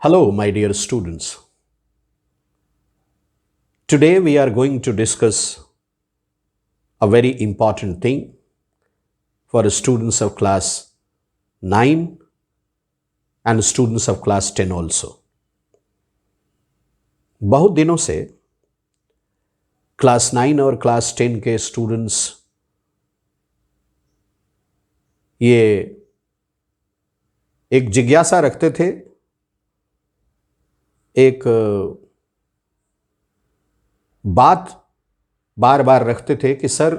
Hello, my dear students. Today we are going to discuss a very important thing for students of class 9 and students of class 10 also. बहुत दिनों से class 9 और class 10 के students ये एक जिज्ञासा रखते थे, एक बात बार बार रखते थे कि सर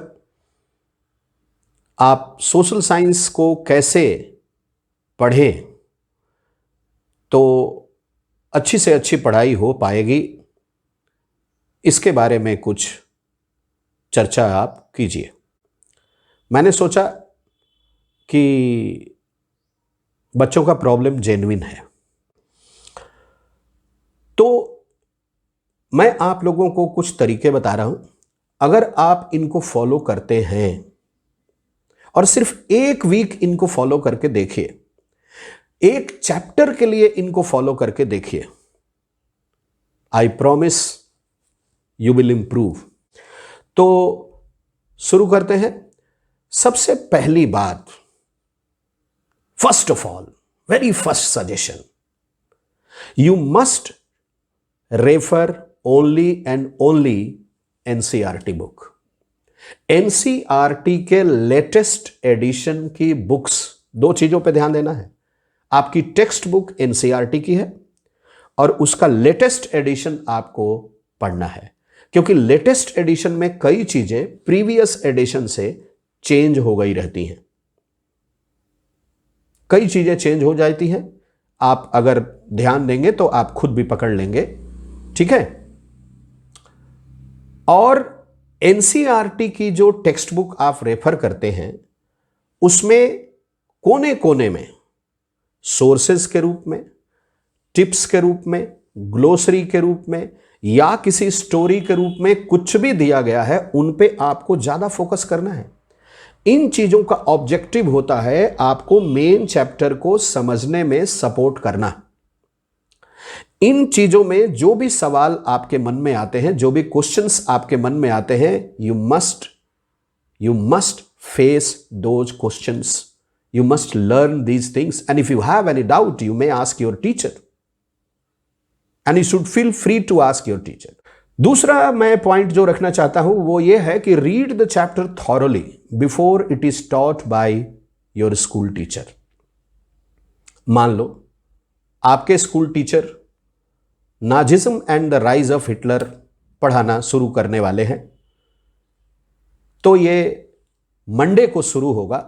आप सोशल साइंस को कैसे पढ़ें तो अच्छी से अच्छी पढ़ाई हो पाएगी, इसके बारे में कुछ चर्चा आप कीजिए। मैंने सोचा कि बच्चों का प्रॉब्लम जेन्युइन है, तो मैं आप लोगों को कुछ तरीके बता रहा हूं। अगर आप इनको फॉलो करते हैं और सिर्फ एक वीक इनको फॉलो करके देखिए, एक चैप्टर के लिए इनको फॉलो करके देखिए, I promise you will improve. तो शुरू करते हैं। सबसे पहली बात, first of all, very first suggestion, you must refer only and only NCERT book. NCERT के लेटेस्ट एडिशन की बुक्स, दो चीजों पे ध्यान देना है। आपकी टेक्स्ट बुक एनसीईआरटी की है और उसका लेटेस्ट एडिशन आपको पढ़ना है, क्योंकि लेटेस्ट एडिशन में कई चीजें प्रीवियस एडिशन से चेंज हो गई रहती हैं। कई चीजें चेंज हो जाती हैं, आप अगर ध्यान देंगे तो आप खुद भी पकड़ लेंगे, ठीक है। और एनसीईआरटी की जो टेक्स्ट बुक आप रेफर करते हैं उसमें कोने कोने में सोर्सेस के रूप में, टिप्स के रूप में, ग्लोसरी के रूप में या किसी स्टोरी के रूप में कुछ भी दिया गया है, उन पे आपको ज्यादा फोकस करना है। इन चीजों का ऑब्जेक्टिव होता है आपको मेन चैप्टर को समझने में सपोर्ट करना। इन चीजों में जो भी सवाल आपके मन में आते हैं, जो भी क्वेश्चंस आपके मन में आते हैं, you must face those questions, you must learn these things, and if you have any doubt you may ask your teacher, and you should feel free to ask your teacher. दूसरा मैं point जो रखना चाहता हूं वो ये है कि read the chapter thoroughly before it is taught by your school teacher. मान लो आपके school teacher Nazism and the rise of Hitler पढ़ाना शुरू करने वाले हैं, तो ये मंडे को शुरू होगा।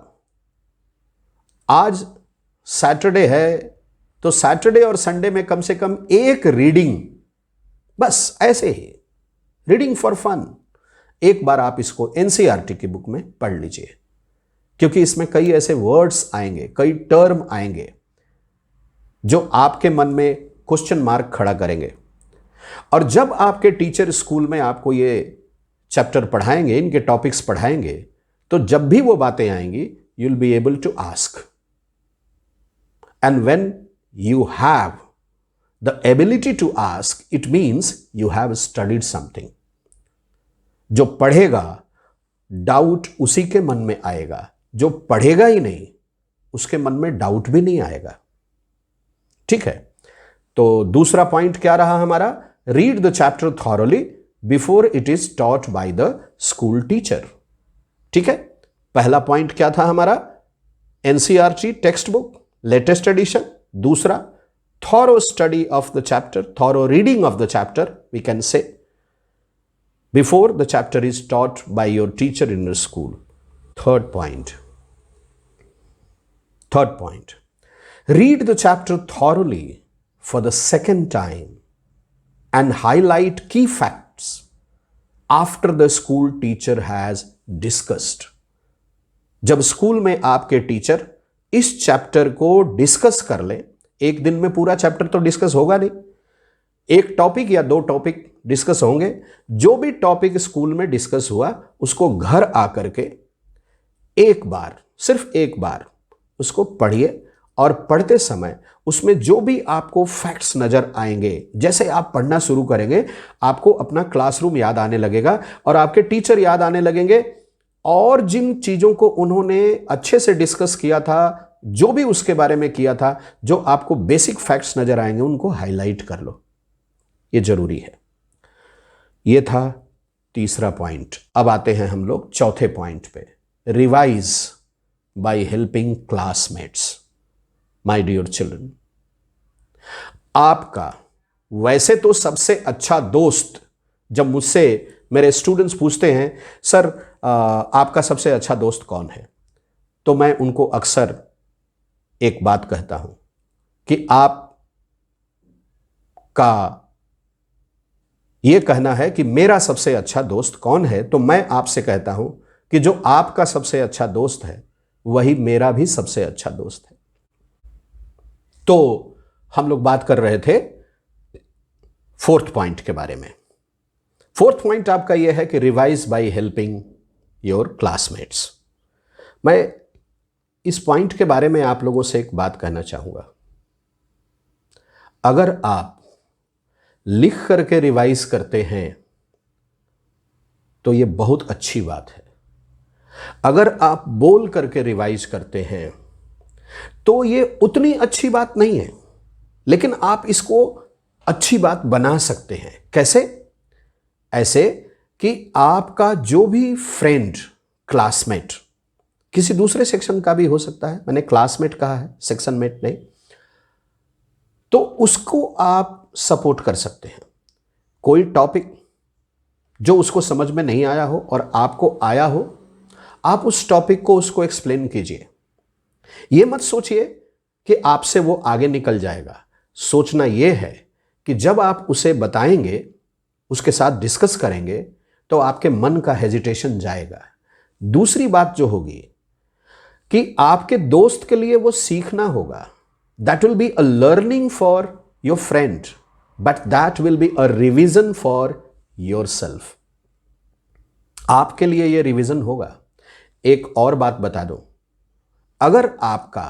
आज सैटरडे है, तो सैटरडे और संडे में कम से कम एक रीडिंग, बस ऐसे ही रीडिंग फॉर फन, एक बार आप इसको एनसीईआरटी की बुक में पढ़ लीजिए, क्योंकि इसमें कई ऐसे वर्ड्स आएंगे, कई टर्म आएंगे जो आपके मन में क्वेश्चन मार्क खड़ा करेंगे। और जब आपके टीचर स्कूल में आपको ये चैप्टर पढ़ाएंगे, इनके टॉपिक्स पढ़ाएंगे, तो जब भी वो बातें आएंगी you will be able to ask. And when you have the ability to ask, it means you have studied something. जो पढ़ेगा डाउट उसी के मन में आएगा, जो पढ़ेगा ही नहीं उसके मन में डाउट भी नहीं आएगा, ठीक है। तो दूसरा पॉइंट क्या रहा हमारा? Read the chapter thoroughly before it is taught by the school teacher, ठीक है। पहला पॉइंट क्या था हमारा? NCERT text book latest edition. दूसरा, thorough study of the chapter, thorough reading of the chapter, we can say, before the chapter is taught by your teacher in your school. Third point, read the chapter thoroughly for the second time and highlight key facts after the school teacher has discussed. जब school में आपके teacher इस chapter को discuss कर ले, एक दिन में पूरा चैप्टर तो डिस्कस होगा नहीं, एक टॉपिक या दो टॉपिक डिस्कस होंगे। जो भी टॉपिक स्कूल में डिस्कस हुआ उसको घर आकर के एक बार, सिर्फ एक बार उसको पढ़िए और पढ़ते समय उसमें जो भी आपको फैक्ट्स नजर आएंगे, जैसे आप पढ़ना शुरू करेंगे आपको अपना क्लासरूम याद आने लगेगा और आपके टीचर याद आने लगेंगे, और जिन चीजों को उन्होंने अच्छे से डिस्कस किया था, जो भी उसके बारे में किया था, जो आपको बेसिक फैक्ट्स नजर आएंगे उनको हाईलाइट कर लो, ये जरूरी है। ये था तीसरा पॉइंट। अब आते हैं हम लोग चौथे पॉइंट पे, revise by helping classmates. My dear children, आपका वैसे तो सबसे अच्छा दोस्त, जब मुझसे मेरे स्टूडेंट्स पूछते हैं सर आपका सबसे अच्छा दोस्त कौन है, तो मैं उनको अक्सर एक बात कहता हूं कि आप का यह कहना है कि मेरा सबसे अच्छा दोस्त कौन है, तो मैं आपसे कहता हूं कि जो आपका सबसे अच्छा दोस्त है वही मेरा भी सबसे अच्छा दोस्त है। तो हम लोग बात कर रहे थे फोर्थ पॉइंट के बारे में। फोर्थ पॉइंट आपका यह है कि revise by helping your classmates. मैं इस पॉइंट के बारे में आप लोगों से एक बात कहना चाहूंगा। अगर आप लिख करके रिवाइज करते हैं तो यह बहुत अच्छी बात है। अगर आप बोल करके रिवाइज करते हैं तो यह उतनी अच्छी बात नहीं है, लेकिन आप इसको अच्छी बात बना सकते हैं। कैसे? ऐसे कि आपका जो भी फ्रेंड, क्लासमेट, किसी दूसरे सेक्शन का भी हो सकता है, मैंने क्लासमेट कहा है, सेक्शन मेट नहीं, तो उसको आप सपोर्ट कर सकते हैं। कोई टॉपिक जो उसको समझ में नहीं आया हो और आपको आया हो, आप उस टॉपिक को उसको एक्सप्लेन कीजिए। यह मत सोचिए कि आपसे वो आगे निकल जाएगा। सोचना यह है कि जब आप उसे बताएंगे, उसके साथ डिस्कस करेंगे, तो आपके मन का हेजिटेशन जाएगा। दूसरी बात जो होगी कि आपके दोस्त के लिए वो सीखना होगा। That will be a learning for your friend, but that will be a revision for your self. आपके लिए यह रिविजन होगा। एक और बात बता दूं, अगर आपका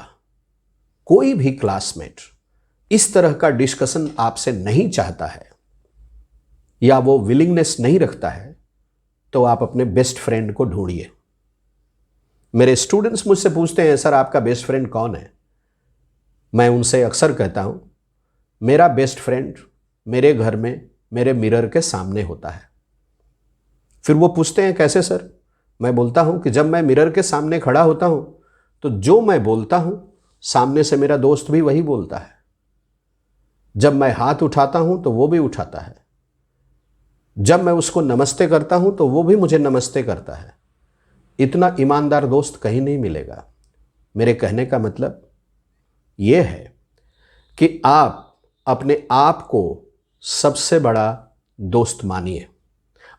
कोई भी क्लासमेट इस तरह का डिस्कशन आपसे नहीं चाहता है या वो विलिंगनेस नहीं रखता है, तो आप अपने बेस्ट फ्रेंड को ढूंढिए। मेरे स्टूडेंट्स मुझसे पूछते हैं सर आपका बेस्ट फ्रेंड कौन है? मैं उनसे अक्सर कहता हूं मेरा बेस्ट फ्रेंड मेरे घर में मेरे मिरर के सामने होता है। फिर वो पूछते हैं कैसे सर? मैं बोलता हूं कि जब मैं मिरर के सामने खड़ा होता हूं तो जो मैं बोलता हूं सामने से मेरा दोस्त भी वही बोलता है। जब मैं हाथ उठाता हूं तो वो भी उठाता है। जब मैं उसको नमस्ते करता हूं तो वो भी मुझे नमस्ते करता है। इतना ईमानदार दोस्त कहीं नहीं मिलेगा। मेरे कहने का मतलब यह है कि आप अपने आप को सबसे बड़ा दोस्त मानिए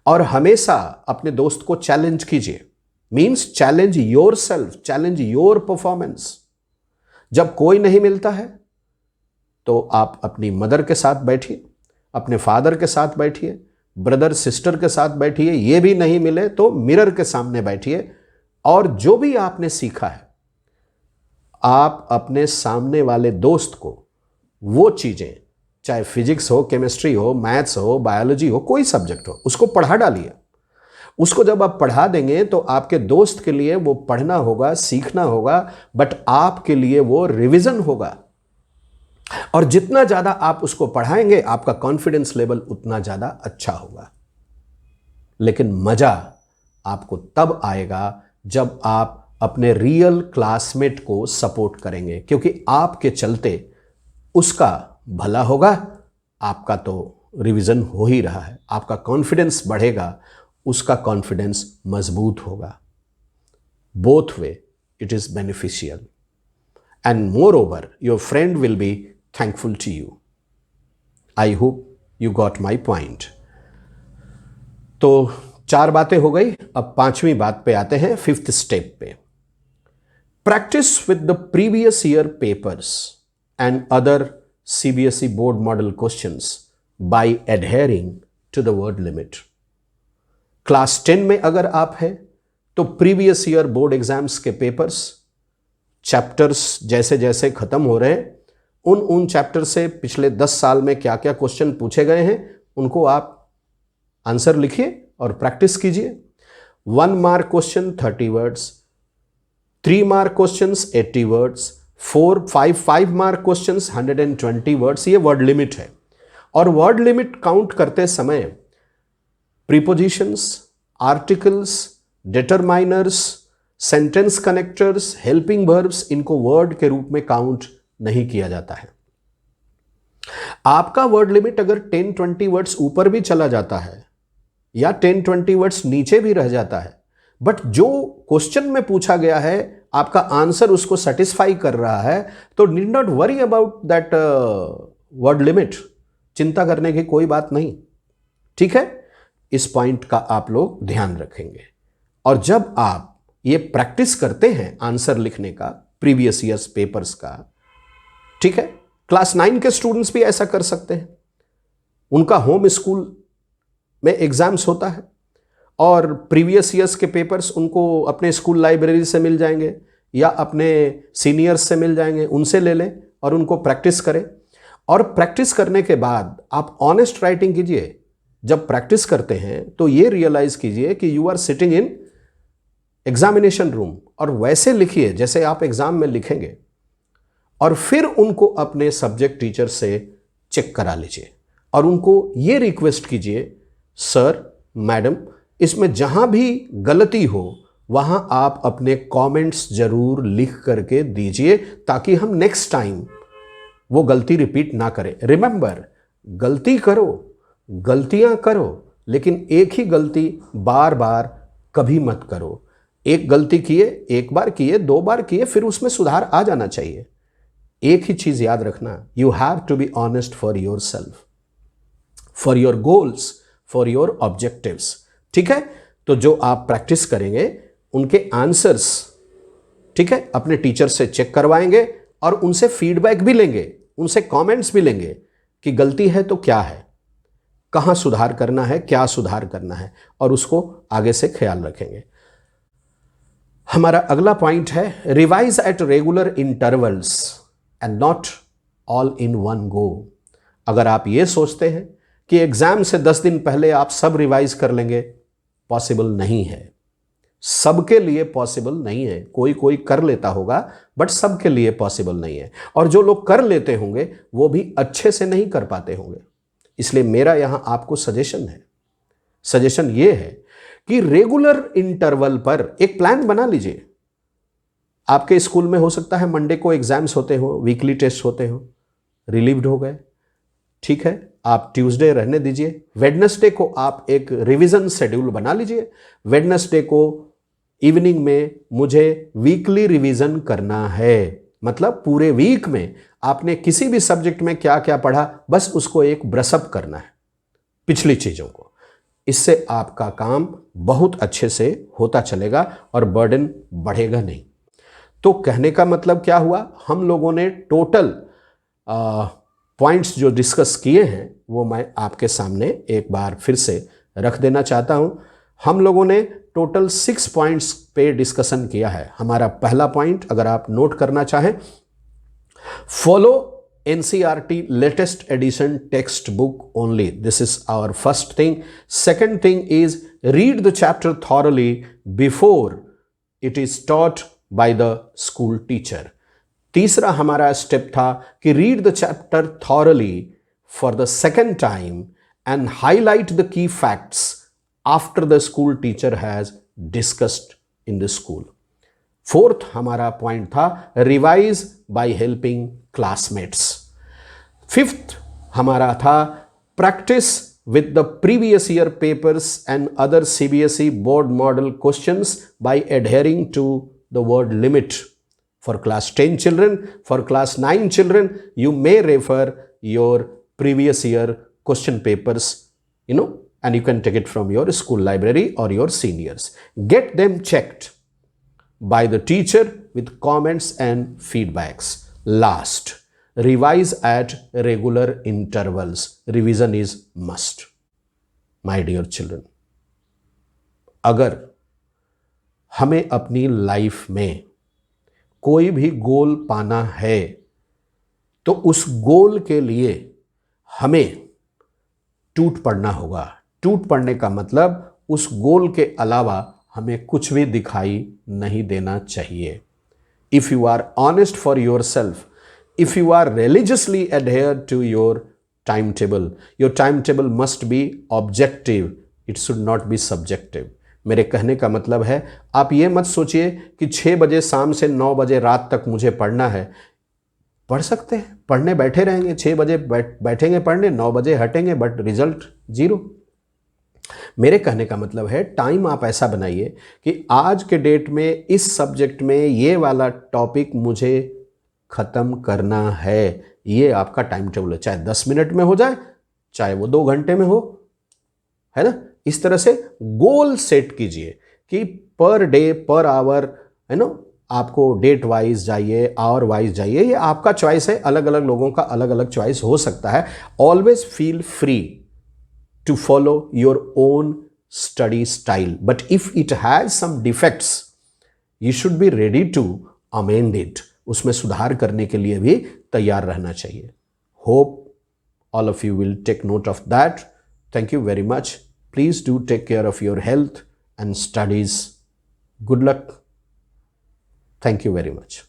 और हमेशा अपने दोस्त को चैलेंज कीजिए। Means challenge your self, challenge your performance. जब कोई नहीं मिलता है तो आप अपनी मदर के साथ बैठिए, अपने फादर के साथ बैठिए, ब्रदर सिस्टर के साथ बैठिए। ये भी नहीं मिले तो मिरर के सामने बैठिए और जो भी आपने सीखा है आप अपने सामने वाले दोस्त को वो चीजें, चाहे फिजिक्स हो, केमिस्ट्री हो, मैथ्स हो, बायोलॉजी हो, कोई सब्जेक्ट हो, उसको पढ़ा डालिए। उसको जब आप पढ़ा देंगे तो आपके दोस्त के लिए वो पढ़ना होगा, सीखना होगा, बट आपके लिए वो रिवीजन होगा। और जितना ज्यादा आप उसको पढ़ाएंगे आपका कॉन्फिडेंस लेवल उतना ज्यादा अच्छा होगा। लेकिन मजा आपको तब आएगा जब आप अपने रियल क्लासमेट को सपोर्ट करेंगे, क्योंकि आपके चलते उसका भला होगा, आपका तो रिवीजन हो ही रहा है, आपका कॉन्फिडेंस बढ़ेगा, उसका कॉन्फिडेंस मजबूत होगा। Both way it is beneficial and moreover your friend will be thankful to you. I hope you got my point. तो 4 बातें हो गई, अब 5वीं बात पे आते हैं, 5th स्टेप पे। Practice with the previous year papers and other CBSE board model questions by adhering to the word limit. Class 10 में अगर आप हैं तो प्रीवियस ईयर बोर्ड एग्जाम्स के पेपर्स चैप्टर्स जैसे जैसे खत्म हो रहे हैं, उन चैप्टर से पिछले 10 साल में क्या क्या क्वेश्चन पूछे गए हैं उनको आप आंसर लिखिए और प्रैक्टिस कीजिए। 1 mark question 30 words, 3 mark questions 80 words, 5 mark questions 120 words, ये वर्ड लिमिट है। और वर्ड लिमिट काउंट करते समय prepositions, articles, determiners, sentence connectors, helping verbs, इनको वर्ड के रूप में काउंट नहीं किया जाता है। आपका वर्ड लिमिट अगर 10-20 वर्ड्स ऊपर भी चला जाता है या 10-20 वर्ड्स नीचे भी रह जाता है, बट जो क्वेश्चन में पूछा गया है आपका आंसर उसको सेटिस्फाई कर रहा है, तो need not worry about that word limit. चिंता करने की कोई बात नहीं, ठीक है। इस पॉइंट का आप लोग ध्यान रखेंगे। और जब आप ये प्रैक्टिस करते हैं आंसर लिखने का, प्रीवियस ईयर्स पेपर्स का, ठीक है, क्लास 9 के स्टूडेंट्स भी ऐसा कर सकते हैं। उनका होम स्कूल में एग्जाम्स होता है और प्रीवियस ईयर्स के पेपर्स उनको अपने स्कूल लाइब्रेरी से मिल जाएंगे या अपने सीनियर्स से मिल जाएंगे, उनसे ले लें और उनको प्रैक्टिस करें। और प्रैक्टिस करने के बाद आप ऑनेस्ट राइटिंग कीजिए। जब प्रैक्टिस करते हैं तो ये रियलाइज कीजिए कि you are sitting in examination room और वैसे लिखिए जैसे आप एग्जाम में लिखेंगे, और फिर उनको अपने सब्जेक्ट टीचर से चेक करा लीजिए और उनको ये रिक्वेस्ट कीजिए, सर मैडम इसमें जहां भी गलती हो वहां आप अपने कमेंट्स जरूर लिख करके दीजिए ताकि हम नेक्स्ट टाइम वो गलती रिपीट ना करें। रिमेंबर, गलती करो, गलतियां करो, लेकिन एक ही गलती बार बार कभी मत करो। एक गलती किए, एक बार किए, 2 बार किए, फिर उसमें सुधार आ जाना चाहिए। एक ही चीज याद रखना, you have to be honest for yourself, for your goals, for your objectives, ठीक है। तो जो आप प्रैक्टिस करेंगे उनके आंसर्स, ठीक है, अपने टीचर से चेक करवाएंगे और उनसे फीडबैक भी लेंगे, उनसे कमेंट्स भी लेंगे कि गलती है तो क्या है, कहां सुधार करना है, क्या सुधार करना है, और उसको आगे से ख्याल रखेंगे। हमारा अगला पॉइंट है revise at regular intervals and not all in one go. अगर आप ये सोचते हैं कि एग्जाम से 10 दिन पहले आप सब रिवाइज कर लेंगे, पॉसिबल नहीं है। सबके लिए पॉसिबल नहीं है। कोई कोई कर लेता होगा बट सबके लिए पॉसिबल नहीं है, और जो लोग कर लेते होंगे वो भी अच्छे से नहीं कर पाते होंगे। इसलिए मेरा यहां आपको सजेशन ये है कि रेगुलर इंटरवल पर एक प्लान बना लीजिए। आपके स्कूल में हो सकता है मंडे को एग्जाम्स होते हो, वीकली टेस्ट होते हो, रिलीव्ड हो गए, ठीक है, आप ट्यूसडे रहने दीजिए। वेडनेसडे को आप एक रिवीजन शेड्यूल बना लीजिए। वेडनेसडे को इवनिंग में मुझे वीकली रिवीजन करना है, मतलब पूरे वीक में आपने किसी भी सब्जेक्ट में क्या क्या पढ़ा बस उसको एक ब्रशअप करना है पिछली चीजों को। इससे आपका काम बहुत अच्छे से होता चलेगा और बर्डन बढ़ेगा नहीं। तो कहने का मतलब क्या हुआ, हम लोगों ने टोटल पॉइंट्स जो डिस्कस किए हैं वो मैं आपके सामने एक बार फिर से रख देना चाहता हूं। हम लोगों ने टोटल 6 पॉइंट्स पे डिस्कशन किया है। हमारा पहला पॉइंट अगर आप नोट करना चाहें, follow NCERT latest edition textbook only. This is our first thing. Second thing is read the chapter thoroughly before it is taught by the school teacher. तीसरा हमारा स्टेप था कि read the chapter thoroughly for the second time and highlight the key facts after the school teacher has discussed in the school. Fourth हमारा point था revise by helping classmates. Fifth हमारा था practice with the previous year papers and other CBSE board model questions by adhering to the word limit. For class 10 children, for class 9 children, you may refer your previous year question papers, and you can take it from your school library or your seniors. Get them checked by the teacher with comments and feedbacks. Last, revise at regular intervals. Revision is must. My dear children, अगर हमें अपनी life में कोई भी गोल पाना है तो उस गोल के लिए हमें टूट पड़ना होगा। टूट पड़ने का मतलब उस गोल के अलावा हमें कुछ भी दिखाई नहीं देना चाहिए। If you are honest for yourself, if you are religiously adhere to your timetable, your timetable must be objective, it should not be subjective। मेरे कहने का मतलब है, आप ये मत सोचिए कि 6 बजे शाम से 9 बजे रात तक मुझे पढ़ना है। पढ़ सकते हैं, पढ़ने बैठे रहेंगे, 6 बजे बैठेंगे पढ़ने, 9 बजे हटेंगे, बट रिजल्ट 0। मेरे कहने का मतलब है टाइम आप ऐसा बनाइए कि आज के डेट में इस सब्जेक्ट में ये वाला टॉपिक मुझे ख़त्म करना है। ये आपका टाइम टेबल है, चाहे 10 मिनट में हो जाए, चाहे वो 2 घंटे में हो, है ना। इस तरह से गोल सेट कीजिए कि पर डे, पर आवर, है ना, आपको डेट वाइज जाइए, आवर वाइज जाइए, ये आपका चॉइस है। अलग अलग लोगों का अलग अलग चॉइस हो सकता है। Always feel free to follow your own study style, but if it has some defects you should be ready to amend it। उसमें सुधार करने के लिए भी तैयार रहना चाहिए। Hope all of you will take note of that। Thank you very much। Please do take care of your health and studies। Good luck। Thank you very much।